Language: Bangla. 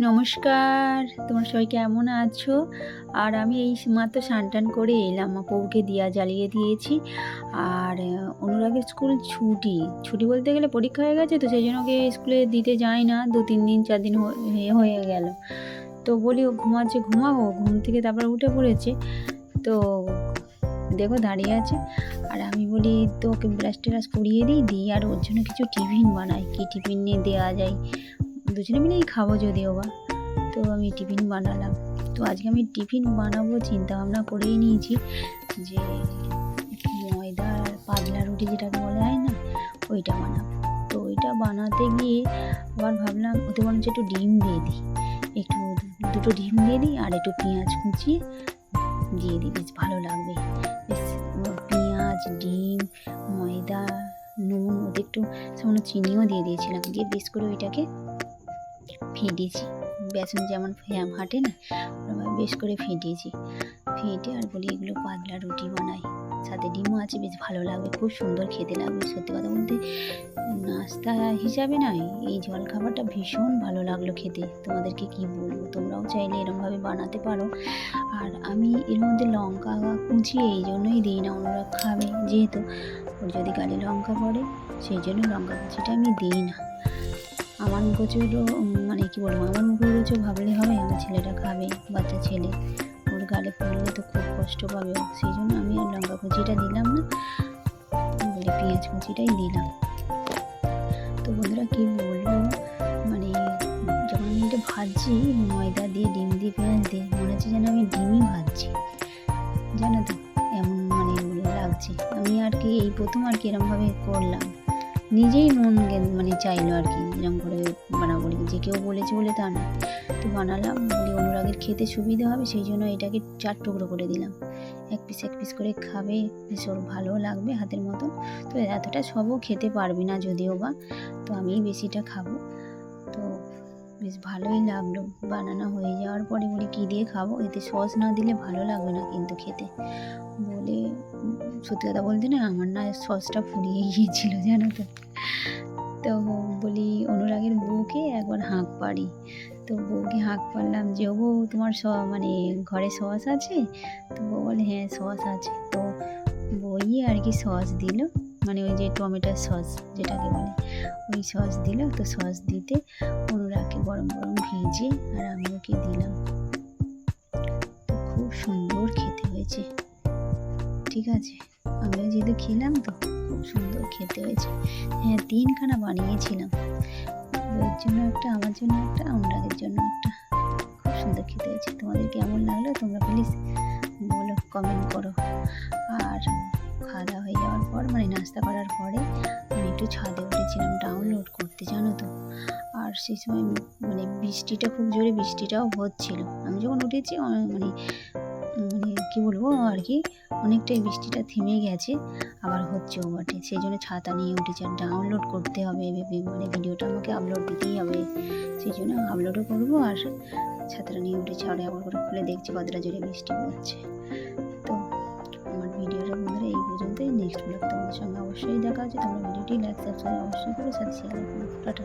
নমস্কার, তোমরা সবাই কেমন আছো? আর আমি এই মাত্র স্নান-টান করে এলাম। বউকে দিয়া জ্বালিয়ে দিয়েছি। আর অনুরাগের স্কুল ছুটি বলতে গেলে পরীক্ষা হয়ে গেছে, তো সেই জন্য ওকে স্কুলে দিতে যাই না। 2-3 দিন 4 দিন হয়ে গেল। তো বলি ও ঘুমাচ্ছে, ঘুমাও। ঘুম থেকে তারপর উঠে পড়েছে। তো দেখো দাঁড়িয়ে আছে। আর আমি বলি তো ওকে ব্রাশ-ট্রাশ করিয়ে দিই আর ওর জন্য কিছু টিফিন বানাই। কি টিফিন নিয়ে দেওয়া যায়, দুজনে মিলেই খাবো যদিও বা। তো আমি টিফিন বানালাম। তো আজকে আমি টিফিন বানাবো চিন্তা ভাবনা করেই নিয়েছি যে ময়দার পাতলা রুটি যেটাকে বলা হয় না, ওইটা বানাবো। তো ওইটা বানাতে গিয়ে আবার ভাবলাম ওতে বরঞ্চ একটু ডিম দিয়ে দিই, দুটো ডিম দিয়ে দিই আর একটু পেঁয়াজ কুচিয়ে দিয়ে দিই, বেশ ভালো লাগবে। বেশ পেঁয়াজ, ডিম, ময়দা, নুন, ওতে একটু সামান্য চিনিও দিয়ে দিয়েছিলাম, দিয়ে বেশ করে ওইটাকে ফেটিয়েছি। বেসন যেমন হাঁটে না, বেশ করে ফেটিয়েছি। ফেটে আর বলি এগুলো পাতলা রুটি বানাই, সাথে ডিমও আছে, বেশ ভালো লাগবে, খুব সুন্দর খেতে লাগবে। সত্যি কথা বলতে নাস্তা হিসাবে নয়, এই জলখাবারটা ভীষণ ভালো লাগলো খেতে। তোমাদেরকে কি বলবো, তোমরাও চাইলে এরমভাবে বানাতে পারো। আর আমি এর মধ্যে লঙ্কা কুচিয়ে এই জন্যই দিই না, অনুরাগ খাবে যেহেতু, ওর যদি গালে লঙ্কা পড়ে সেই জন্য লঙ্কা কুচিটা আমি দিই না। আমার মুখরোচক মানে কী বলবো, আমার মুখরোচক ভাবলে হবে? আমার ছেলেটা খাবে, বাচ্চা ছেলে, ওর গালে পড়লে তো খুব কষ্ট পাবে, সেই জন্য আমি আর লঙ্কা কুচিটা দিলাম না, বলে পেঁয়াজ কুচিটাই দিলাম। তো বন্ধুরা কী বলবো, মানে যখন আমি এটা ভাজছি ময়দা দিয়ে, ডিম দিয়ে, পেঁয়াজ দিয়ে, মনে হচ্ছে যেন আমি ডিমই ভাজছি, জানো তো, এমন মানে লাগছে। আমি আর কি এই প্রথম আর কি এরমভাবে করলাম, নিজেই মন মানে চাইলো আর কি এরকম করে বানাবো, যে কেউ বলেছে বলে তা না। তো বানালাম, বলি অনুরাগের খেতে সুবিধা হবে, সেই জন্য এটাকে 4 টুকরো করে দিলাম। এক পিস করে খাবে, বেশ ওর ভালো লাগবে হাতের মতন। তো এতটা সবও খেতে পারবে না যদিও বা, তো আমিই বেশিটা খাবো। তো বেশ ভালোই লাগলো। বানানো হয়ে যাওয়ার পরে বলি কী দিয়ে খাবো, এতে সস না দিলে ভালো লাগবে না কিন্তু খেতে। বলে সত্যি কথা বলতে না, আমার না সসটা ফুরিয়ে গিয়েছিল, জানো তো। তো বলি অনুরাগের বউকে একবার হাঁক পাড়ি। তো বউকে হাঁক পাড়লাম যে ও বউ, তোমার মানে ঘরে সস আছে? তো বউ বলে হ্যাঁ সস আছে। তো বই আর কি সস দিল, মানে ওই যে টমেটোর সস যেটাকে বলে, ওই সস দিল। তো সস দিতে অনুরাগকে গরম গরম ভেজে আর আমি ওকে দিলাম। তো খুব সুন্দর খেতে হয়েছে, ঠিক আছে, আমিও যেহেতু খেলাম তো খুব সুন্দর খেতে হয়েছে। হ্যাঁ 3খানা বানিয়েছিলাম, বউয়ের জন্য একটা, আমার জন্য একটা, অনুরাগের জন্য একটা। খুব সুন্দর খেতে হয়েছে। তোমাদের কেমন লাগলো তোমরা প্লিজ বলো, কমেন্ট করো। আর খাওয়া দাওয়া হয়ে যাওয়ার পর, মানে নাস্তা করার পরে আমি একটু ছাদে উঠেছিলাম ডাউনলোড করতে, জানো তো। আর সেই সময় মানে বৃষ্টিটা, খুব জোরে বৃষ্টিটাও হচ্ছিল। আমি যখন উঠেছি মানে কী বলবো আর কি, অনেকটাই বৃষ্টিটা থেমে গেছে, আবার হচ্ছেও বটে, সেই জন্য ছাতা নিয়ে উঠেছি। আর ডাউনলোড করতে হবে, মানে ভিডিওটা আমাকে আপলোড দিতেই হবে, সেই জন্য আপলোডও করবো। আর ছাতাটা নিয়ে উঠেছি, আর আবার করে খুলে দেখছি কতটা জোরে বৃষ্টি পড়ছে। তো আমার ভিডিওটা বন্ধুরা এই পর্যন্তই। নেক্সট ব্লগ তোমাদের সঙ্গে অবশ্যই দেখা আছে। তোমরা ভিডিওটি লাইক, সাবস্ক্রাইব অবশ্যই করে সাথে শেয়ার করো। টাটা।